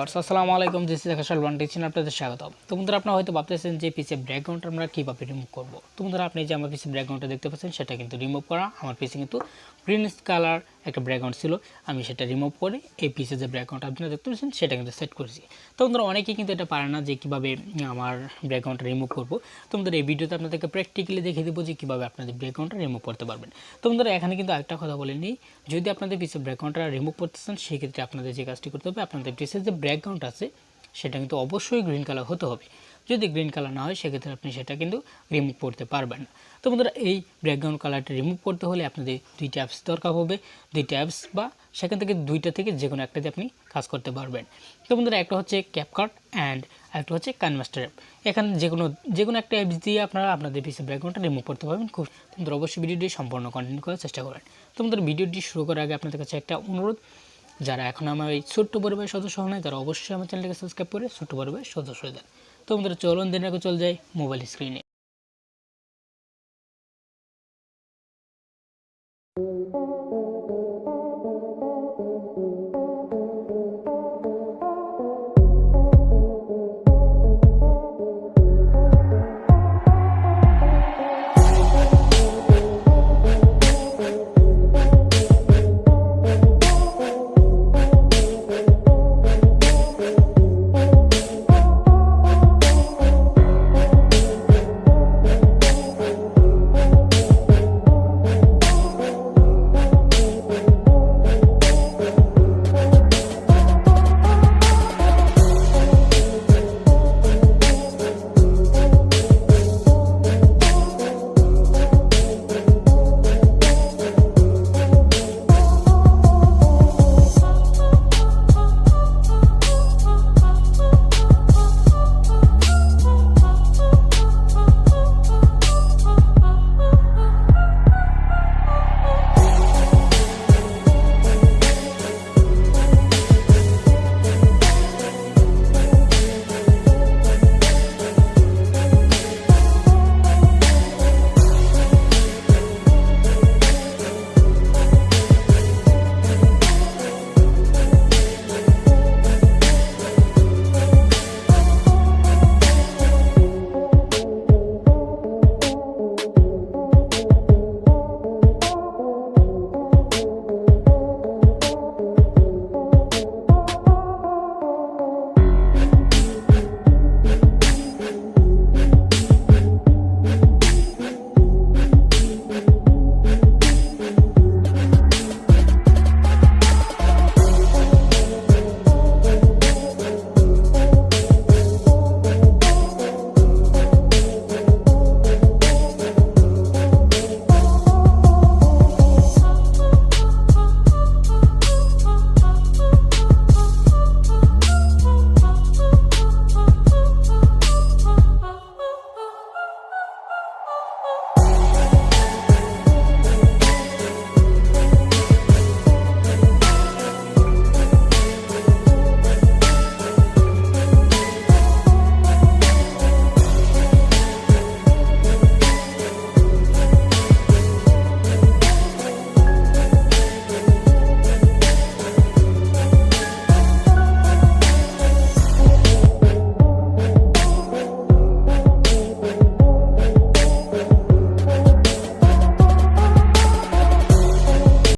আসসালামু আলাইকুম, this is আকাশ আপনাদের স্বাগতম। তো বন্ধুরা, আপনারা হয়তো ভাবতেছেন যে পিসে ব্যাকগ্রাউন্ডটা আমরা কীভাবে রিমুভ করব। তো বন্ধুরা, আপনি যে আমার পিসে ব্যাকগ্রাউন্ডটা দেখতে পাচ্ছেন সেটা কিন্তু রিমুভ করা। আমার পিসে কিন্তু গ্রিন কালার একটা ব্যাকগ্রাউন্ড ছিল, আমি সেটা রিমুভ করে এই পিসে যে ব্যাকগ্রাউন্ড আপনারা দেখতে পাচ্ছেন সেটা কিন্তু সেট করেছি। তো বন্ধুরা, অনেকেই কিন্তু এটা পারে না যে কীভাবে আমার ব্যাকগ্রাউন্ডটা রিমুভ করব। তো বন্ধুরা, এই ভিডিওতে আপনাদেরকে প্র্যাকটিক্যালি দেখিয়ে দেবো যে কীভাবে আপনাদের ব্যাকগ্রাউন্ডটা রিমুভ করতে পারবেন। তো বন্ধুরা, এখানে কিন্তু আরেকটা কথা বলে নিই, যদি আপনাদের পিসে ব্যাকগ্রাউন্ডটা রিমুভ করতে চান সেক্ষেত্রে আপনাদের যে কাজটি করতে হবে, আপনাদের পিসের যে ব্যাকগ্রাউন্ড আছে সেটা কিন্তু অবশ্যই গ্রিন কালার হতে হবে। যদি গ্রিন কালার না হয় সেক্ষেত্রে আপনি সেটা কিন্তু রিমুভ করতে পারবেন না। তো বন্ধুরা, এই ব্যাকগ্রাউন্ড কালারটা রিমুভ করতে হলে আপনাদের দুইটা অ্যাপস দরকার হবে, দুইটা অ্যাপস বা সেখান থেকে দুইটা থেকে যে কোনো একটাতে আপনি কাজ করতে পারবেন। তো বন্ধুরা, একটা হচ্ছে ক্যাপকাট অ্যান্ড একটা হচ্ছে কানমাস্টার অ্যাপ। এখানে যে কোনো একটা অ্যাপস দিয়ে আপনারা আপনাদের পিসের ব্যাকগ্রাউন্ডটা রিমুভ করতে পারবেন। খুব সুন্দর। অবশ্যই ভিডিওটি সম্পূর্ণ কন্টিনিউ করার চেষ্টা করেন। তো বন্ধুরা, ভিডিওটি শুরু করার আগে আপনাদের কাছে একটা অনুরোধ, যারা এখন আমার এই ছোট্ট পরিবারের সদস্য হয় না, তারা অবশ্যই আমার চ্যানেলটাকে সাবস্ক্রাইব করে ছোট্ট পরিবারের সদস্য হয়ে যান। তো বন্ধুরা, চলুন দিন আগে চলে যায় মোবাইল স্ক্রিনে।